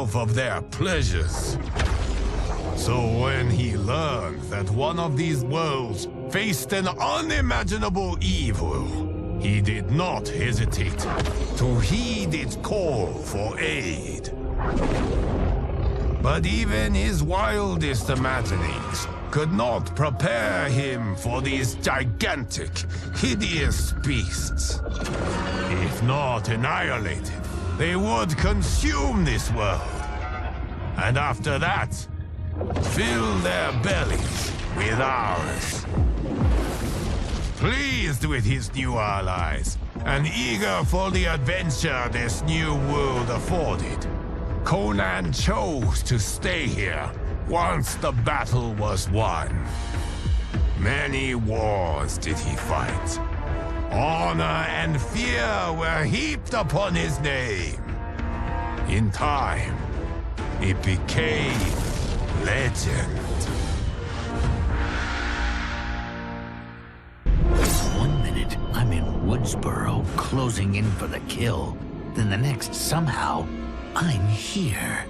himself of their pleasures. So when he learned that one of these worlds faced an unimaginable evil, he did not hesitate to heed its call for aid. But even his wildest imaginings could not prepare him for these gigantic, hideous beasts. If not annihilated, they would consume this world. And after that, fill their bellies with ours. Pleased with his new allies, and eager for the adventure this new world afforded, Conan chose to stay here once the battle was won. Many wars did he fight. Honor and fear were heaped upon his name. In time, it became legend. One minute, I'm in Woodsboro, closing in for the kill. Then the next, somehow, I'm here.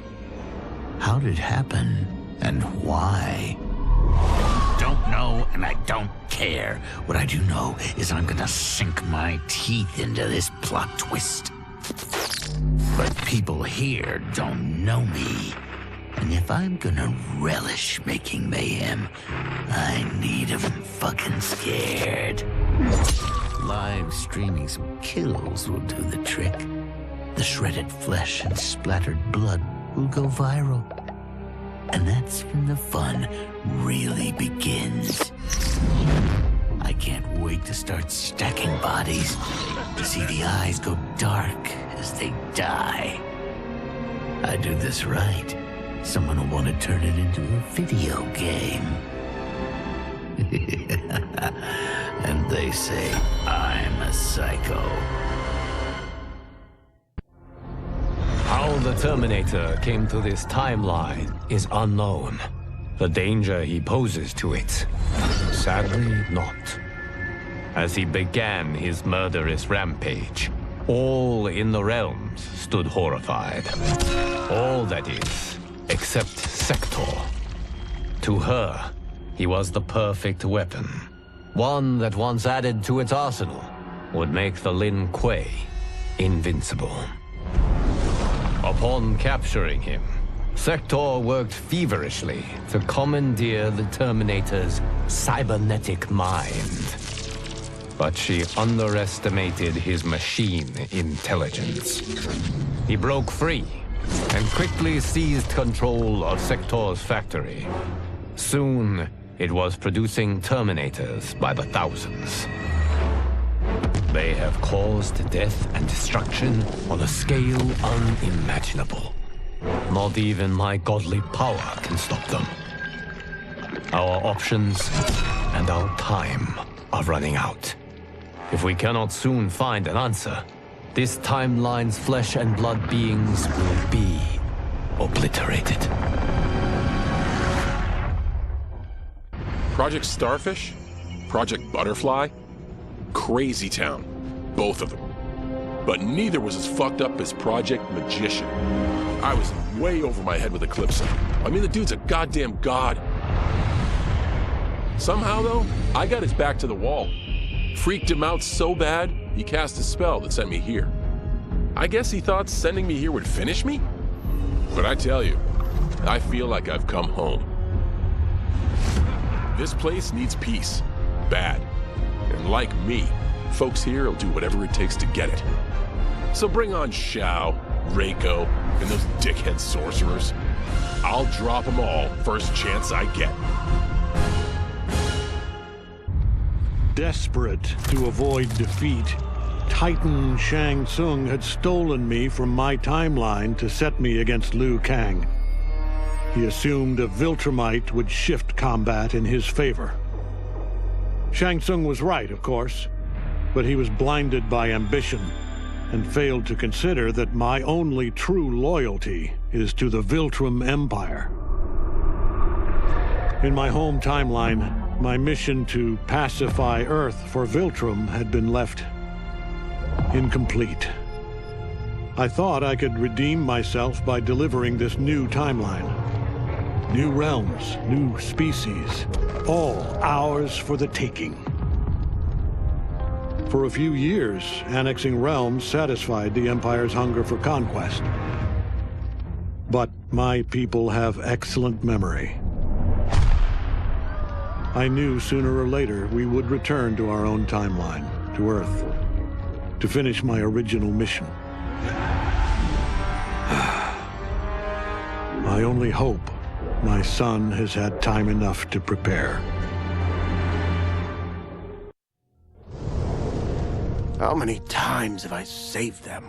How did it happen, and why? Don't know, and I don't care. What I do know is I'm gonna sink my teeth into this plot twist. But people here don't know me. And if I'm gonna relish making mayhem, I need 'em fucking scared. Live streaming some kills will do the trick. The shredded flesh and splattered blood will go viral. And that's when the fun really begins. I can't wait to start stacking bodies, to see the eyes go dark as they die. I do this right, someone will want to turn it into a video game. And they say I'm a psycho. How the Terminator came to this timeline is unknown. The danger he poses to it, sadly not. As he began his murderous rampage, all in the realms stood horrified. All, that is, except Sector. To her, he was the perfect weapon. One that once added to its arsenal would make the Lin Kuei invincible. Upon capturing him, Sector worked feverishly to commandeer the Terminator's cybernetic mind. But she underestimated his machine intelligence. He broke free and quickly seized control of Sector's factory. Soon, it was producing Terminators by the thousands. They have caused death and destruction on a scale unimaginable. Not even my godly power can stop them. Our options and our time are running out. If we cannot soon find an answer, this timeline's flesh and blood beings will be obliterated. Project Starfish? Project Butterfly? Crazy town. Both of them. But neither was as fucked up as Project Magician. I was way over my head with Eclipse. I mean, the dude's a goddamn god. Somehow, though, I got his back to the wall. Freaked him out so bad, he cast a spell that sent me here. I guess he thought sending me here would finish me? But I tell you, I feel like I've come home. This place needs peace. Bad. And like me, folks here will do whatever it takes to get it. So bring on Shao, Reiko, and those dickhead sorcerers. I'll drop them all first chance I get. Desperate to avoid defeat, Titan Shang Tsung had stolen me from my timeline to set me against Liu Kang. He assumed a Viltrumite would shift combat in his favor. Shang Tsung was right, of course, but he was blinded by ambition and failed to consider that my only true loyalty is to the Viltrum Empire. In my home timeline, my mission to pacify Earth for Viltrum had been left incomplete. I thought I could redeem myself by delivering this new timeline. New realms, new species, all ours for the taking. For a few years, annexing realms satisfied the Empire's hunger for conquest. But my people have excellent memory. I knew sooner or later we would return to our own timeline, to Earth, to finish my original mission. I only hope my son has had time enough to prepare. How many times have I saved them?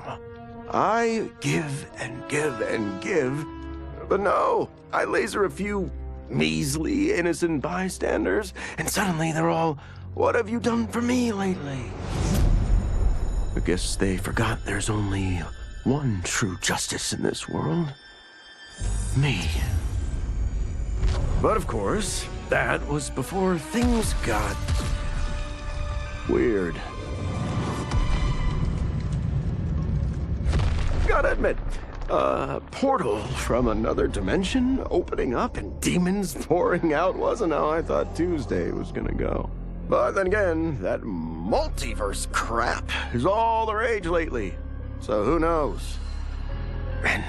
I give and give and give, but no, I laser a few measly innocent bystanders, and suddenly they're all, "What have you done for me lately?" I guess they forgot there's only one true justice in this world. Me. But of course, that was before things got weird. Gotta admit, a portal from another dimension opening up and demons pouring out wasn't how I thought Tuesday was gonna go. But then again, that multiverse crap is all the rage lately, so who knows? And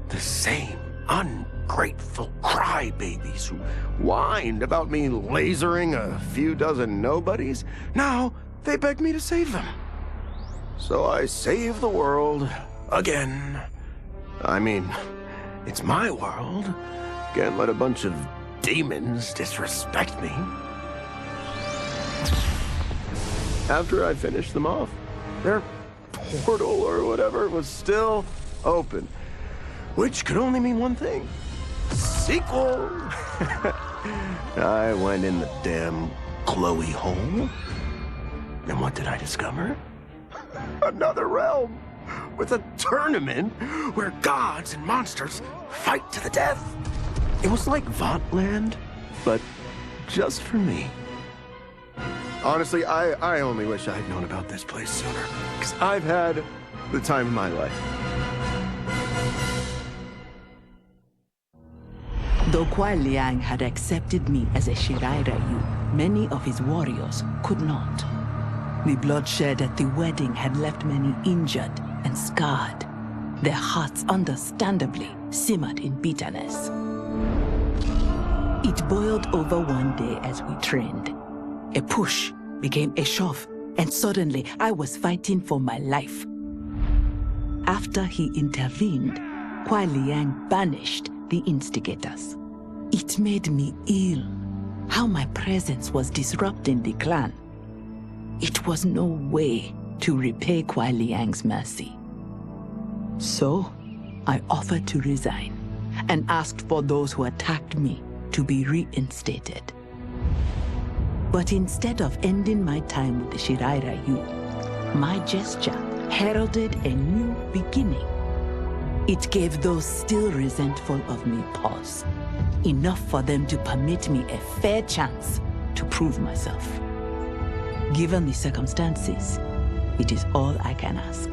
the same ungrateful crybabies who whined about me lasering a few dozen nobodies, now they beg me to save them. So I save the world again. I mean, it's my world. Can't let a bunch of demons disrespect me. After I finished them off, their portal or whatever was still open, which could only mean one thing: sequel. I went in the damn Chloe hole, and what did I discover? Another realm with a tournament where gods and monsters fight to the death. It was like Votland, but just for me. Honestly, I only wish I'd known about this place sooner, because I've had the time of my life. Though Kuai Liang had accepted me as a Shirai Ryu, many of his warriors could not. The bloodshed at the wedding had left many injured and scarred. Their hearts understandably simmered in bitterness. It boiled over one day as we trained. A push became a shove, and suddenly I was fighting for my life. After he intervened, Kuai Liang banished the instigators. It made me ill, how my presence was disrupting the clan. It was no way to repay Kuai Liang's mercy. So, I offered to resign and asked for those who attacked me to be reinstated. But instead of ending my time with the Shirai Ryu, my gesture heralded a new beginning. It gave those still resentful of me pause, enough for them to permit me a fair chance to prove myself. Given the circumstances, it is all I can ask.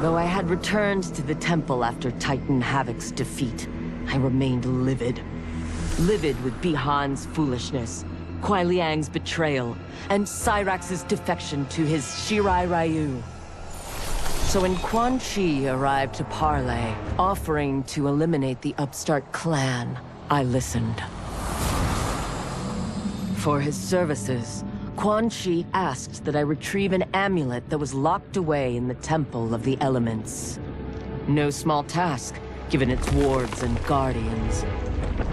Though I had returned to the temple after Titan Havoc's defeat, I remained livid. Livid with Bihan's foolishness, Kuai Liang's betrayal, and Cyrax's defection to his Shirai Ryu. So when Quan Chi arrived to parley, offering to eliminate the upstart clan, I listened. For his services, Quan Chi asked that I retrieve an amulet that was locked away in the Temple of the Elements. No small task, given its wards and guardians.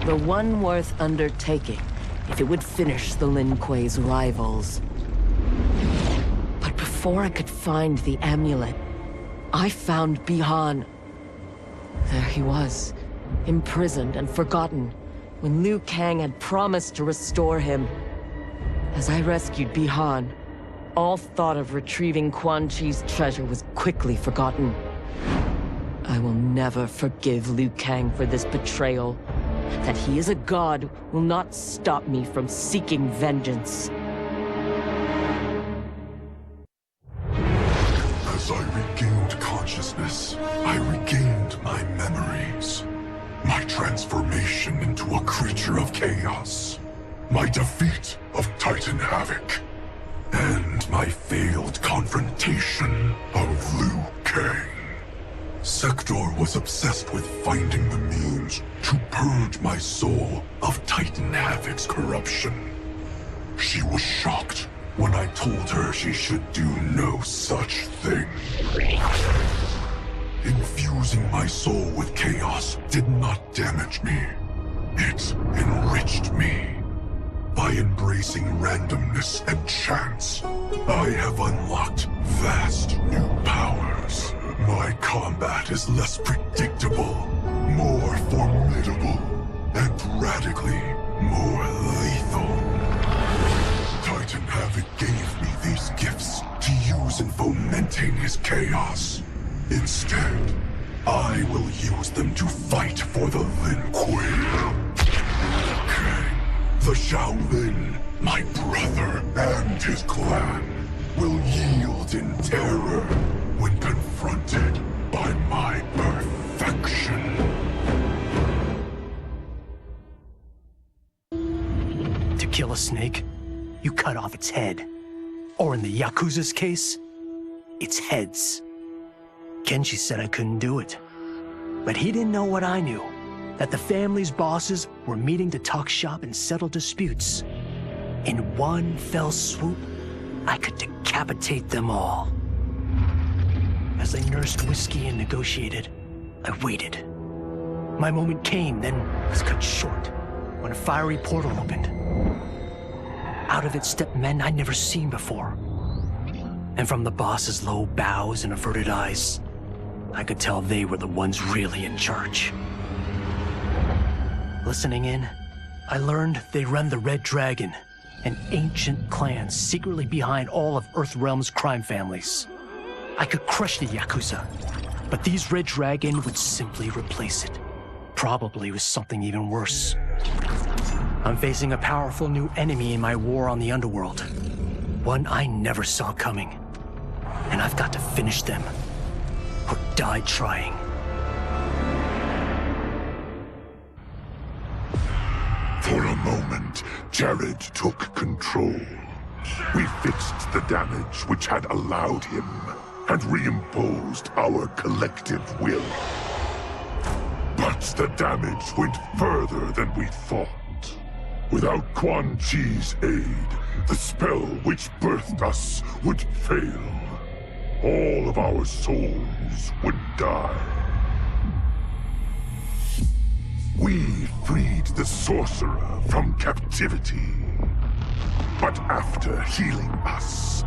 The one worth undertaking, if it would finish the Lin Kuei's rivals. But before I could find the amulet, I found Bihan. There he was, imprisoned and forgotten, when Liu Kang had promised to restore him. As I rescued Bihan, all thought of retrieving Quan Chi's treasure was quickly forgotten. I will never forgive Liu Kang for this betrayal. That he is a god will not stop me from seeking vengeance. consciousness, I regained my memories. My transformation into a creature of chaos. My defeat of Titan Havoc. And my failed confrontation of Liu Kang. Sector was obsessed with finding the means to purge my soul of Titan Havoc's corruption. She was shocked when I told her she should do no such thing. Infusing my soul with chaos did not damage me. It enriched me. By embracing randomness and chance, I have unlocked vast new powers. My combat is less predictable, more formidable, and radically more lethal. Titan Havoc gave me these gifts to use in fomenting his chaos. Instead, I will use them to fight for the Lin Kuei. Kang, the Shaolin, my brother and his clan, will yield in terror when confronted by my perfection. To kill a snake, you cut off its head. Or in the Yakuza's case, its heads. Kenji said I couldn't do it. But he didn't know what I knew. That the family's bosses were meeting to talk shop and settle disputes. In one fell swoop, I could decapitate them all. As they nursed whiskey and negotiated, I waited. My moment came, then was cut short, when a fiery portal opened. Out of it stepped men I'd never seen before. And from the boss's low bows and averted eyes, I could tell they were the ones really in charge. Listening in, I learned they run the Red Dragon, an ancient clan secretly behind all of Earthrealm's crime families. I could crush the Yakuza, but these Red Dragon would simply replace it. Probably with something even worse. I'm facing a powerful new enemy in my war on the underworld. One I never saw coming. And I've got to finish them, or die trying. For a moment, Jared took control. We fixed the damage which had allowed him, and reimposed our collective will. But the damage went further than we thought. Without Quan Chi's aid, the spell which birthed us would fail. All of our souls would die. We freed the sorcerer from captivity. But after healing us,